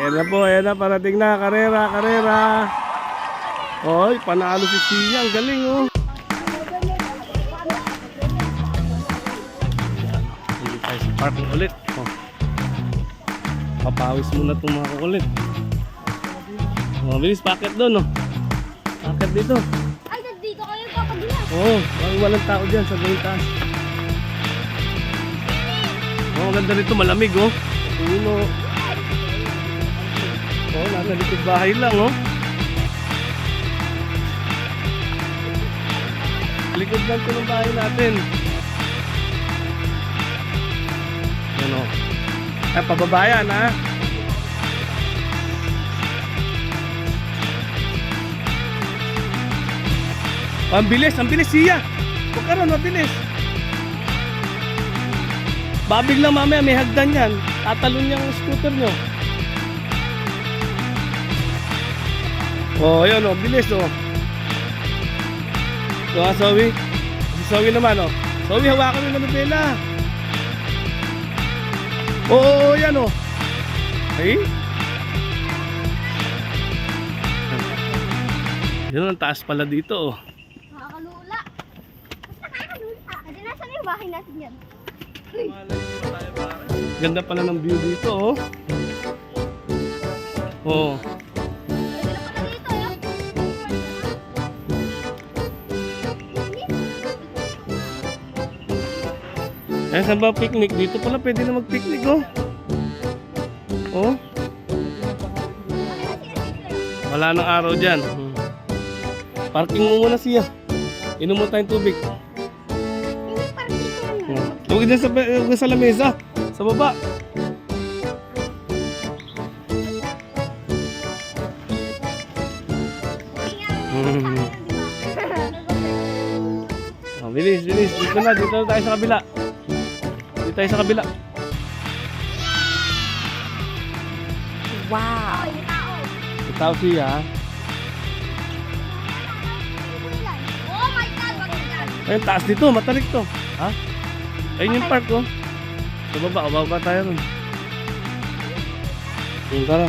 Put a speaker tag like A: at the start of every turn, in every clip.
A: Ayan na, parating na. Karera, karera. Oy, panalo si Sia. Ang galing, oh. Hindi tayo sa park ulit. Oh. Papawis muna itong mga kukulit. Oh, bilis, packet doon, oh. Packet dito.
B: Ay, dito kayo papagila.
A: Oo, walang tao dyan sa taas. Oh, ganda rito, malamig, oh. Puno. Oh, nasa likod bahay lang, oh. Likod lang ito ng bahay natin. Ano? Ay, pababayan, ha? Ang bilis siya. Huwag ka ron, mabilis. Babig lang mamaya, may hagdan yan. Tatalon yung scooter nyo. Oh, ayun, oh, bilis, oh. So, Zoe. Si Zoe naman, oh. Zoe, hawakan mo yung manubela. Oo, yan, oh. Ay? Yun, ang taas pala dito, oh.
B: Nakakalula. Nakakalula. Kasi nasan yung bahay natin yan?
A: Ganda pala ng view dito, oh. Oh.
B: Pwede na pala dito, eh.
A: Eh, saan ba picnic? Dito pala pwede na mag-picnic, oh. Oh. Wala nang araw dyan. Parking mo muna siya. Inom mo tayong tubig.
B: Hindi parang dito na.
A: Huwag dyan sa lamesa. Sa baba. Oh, bilis. Dito na tayo sa kabila. Dito tayo sa kabila.
B: Wow. Ay, tao.
A: Itaw siya.
B: Oh my God, wag na yan.
A: Ayun, taas dito. Matarik to. Ha? Ayun yung park, oh. Sa baba. Baba tayo ron. Tara.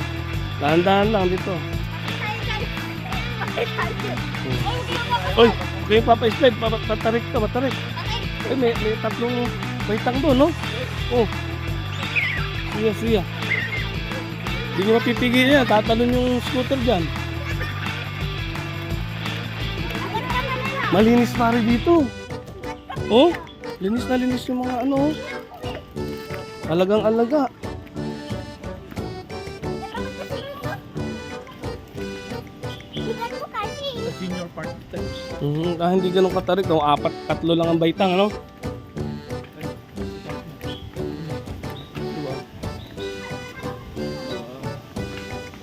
A: Dahan-dahan lang dito. Oy, kayo papa-slide. Matarik to. Matarik. Ay, may tatlong baitang doon, no? Oh. Siya. Hindi nyo mapipigil yan. Tatalon yung scooter dyan. Malinis pare dito. Oh, linis na linis yung mga ano. Alagang alaga.
C: Senior park dito.
A: Hindi ganun katarik. No? Tatlo lang ang baitang, ano?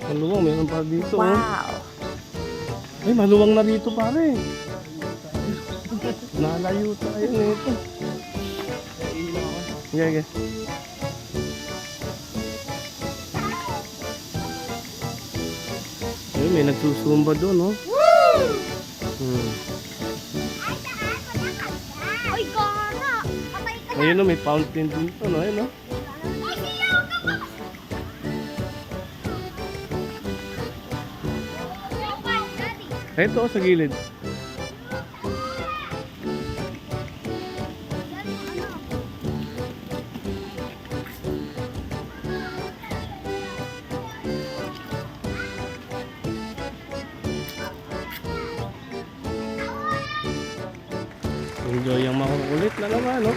A: Maluwang, mayroon pa dito. Wow. Oh. Ay, maluwang na dito pare. Nalayo tayo nito. Okay. Ay, may nagsusumba doon, oh.
B: Ay, gara. Patay ka na.
A: Ayun, oh, may fountain dito, no? Ayun, oh.
B: Ay, siyaw ka pa.
A: Ito, oh, sa gilid. Enjoy yung makukulit na naman, no?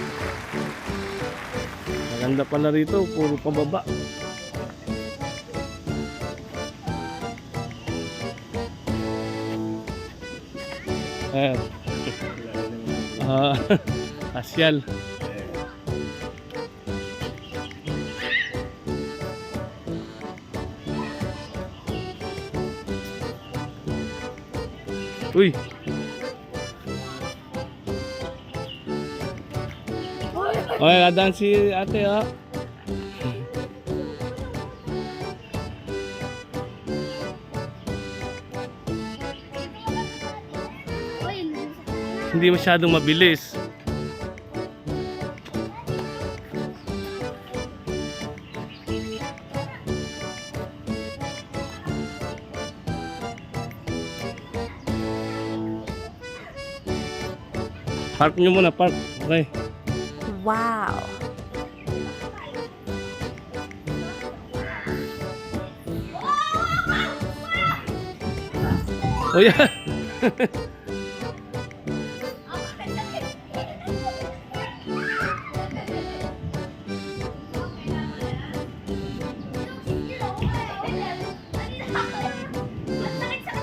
A: Maganda pala rito, puro pababa. Asyal. Uy. Oy, nadaan si ate, oh. Hindi masyadong mabilis. Park nyo muna, park. Okay.
D: Wow.
A: Oh yeah.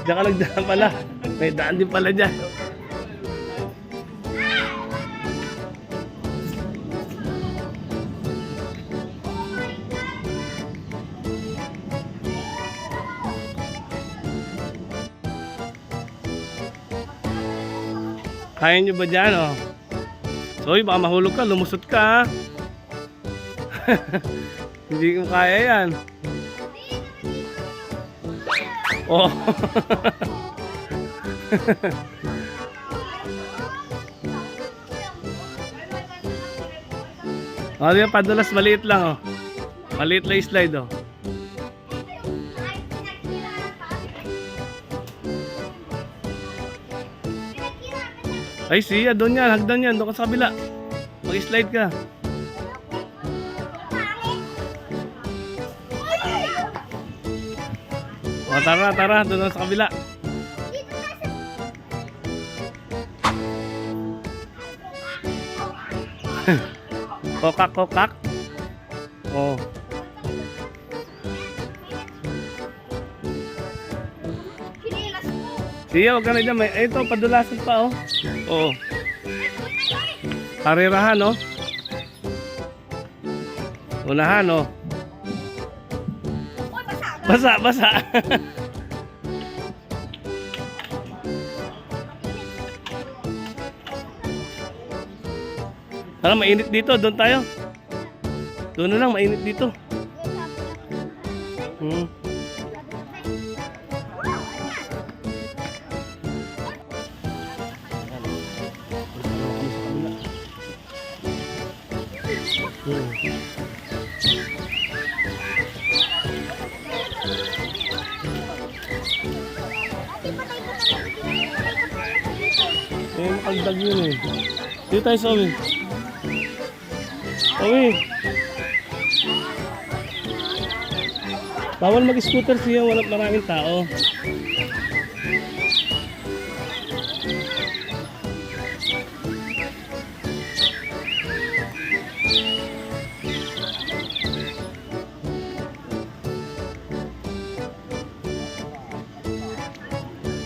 A: Diyan ka nagdaan pala. May daan din pala dyan. Kaya nyo ba dyan, oh? Soy, baka mahulog ka, lumusot ka, ha? Hindi mo kaya yan. Oh. Oh, yan, padulas maliit lang, oh. Maliit lang yung slide, oh. Ay, siya, doon yan, hagdan yan, doon ka sa kabila. Mag-slide ka. O, tara, tara, doon na sa kabila. Kokak, kokak. Oh. Siya, huwag ka na dyan. Ito, padulasan pa, oh. Oo. Karirahan, oh. Unahan, oh. Basa, basa. Tara, mainit dito. Doon tayo. Doon na lang, mainit dito. Eh, makagdag yun eh. Dito tayo sa Owi. Owi. Bawal mag-scooter siya, wala maraming tao.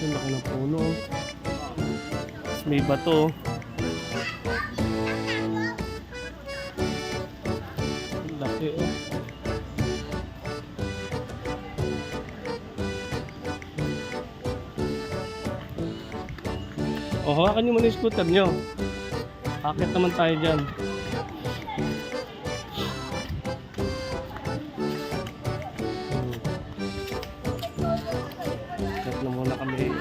A: Ang laki ng puno. May bato. Ang laki, oh. O, hawakan nyo muna yung scooter nyo. Akit naman tayo dyan. Akit na muna kami.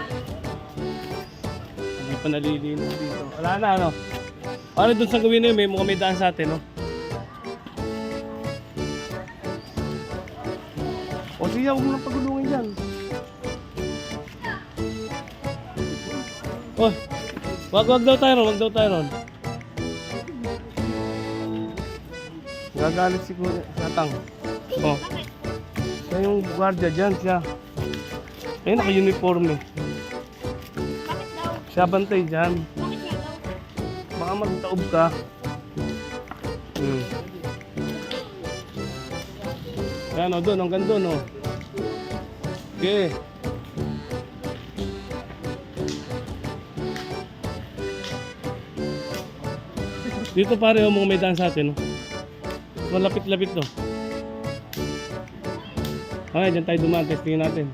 A: Hindi pa nalilinis dito. Wala na, ano? Ano dun sa gawin na yun? May mukhang may daan sa atin, no? O siya, huwag mo nang pagulungin dyan. Oh, wag daw tayo ron, wag daw tayo ron. Gagalit si Satang. Oh. Siya yung guardia dyan, siya. Ayun, naka-uniform eh. Siya bantay dyan. Baka magtaob ka. Ayan o, doon, hanggang doon o. Okay. Dito pare o, mga may daan sa atin o. Malapit-lapit to. Okay, dyan tayo dumaan, testingin natin.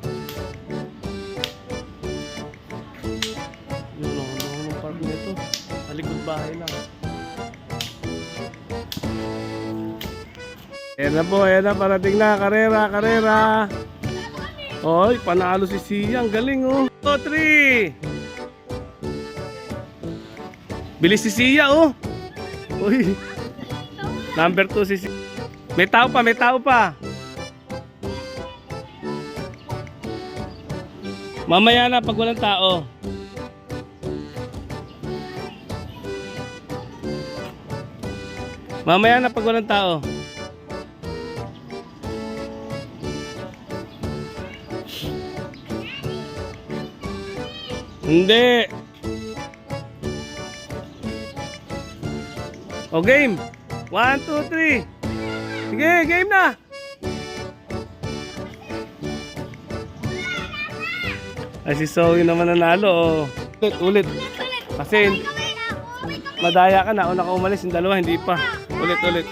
A: Yun o, ang park nito. Nalikod bahay lang. Ayan na, parating na, karera. Oy, panalo si Sia, ang galing oh. 2, 3. Bilis si Sia oh. Uy. Number 2 si Sia. May tao pa. Mamaya na pag walang tao. Mamaya na pag walang tao. Hindi. O game. 1, 2, 3. Sige, game na. Ay, si Zoe naman nanalo. Ulit. Kasi madaya ka na. Una ka umalis, yung dalawa hindi pa. Ulit.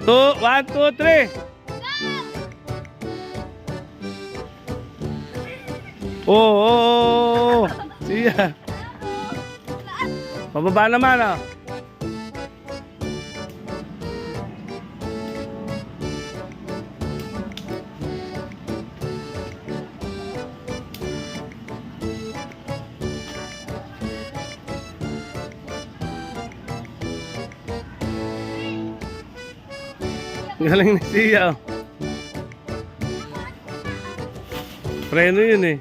A: 1, 2, 3. Oo. Siya. Pababa naman ah. Galing ni Sia. Preno yun eh.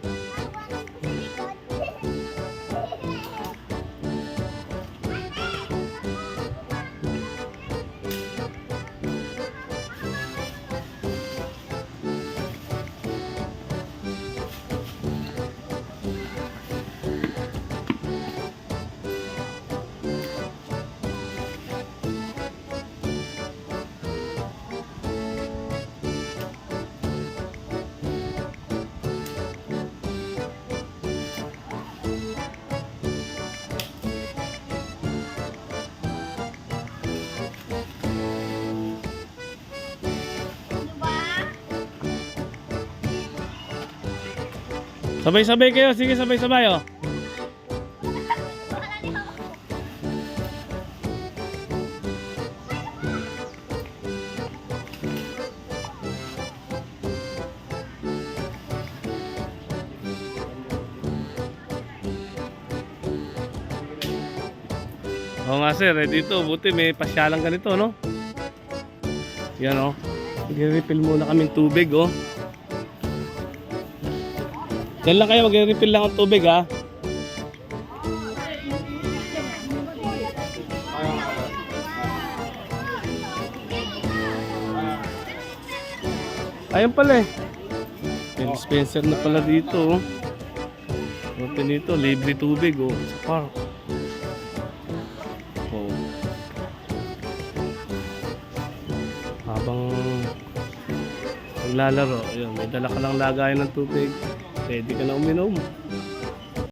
A: Sabay-sabay kayo. Sige, sabay-sabay oh. Oo nga sir, dito buti may pasyalang ganito no. Yan oh. Mag-refill muna kaming tubig oh. Yan lang kayo, mag-refill lang ang tubig ha. Ayun pala eh. May dispenser na pala dito oh. Buti dito, libre tubig oh. Sa park. Oh. Habang naglalaro, ayun, may dala ka lang lagayan ng tubig. Pwede ka na uminom.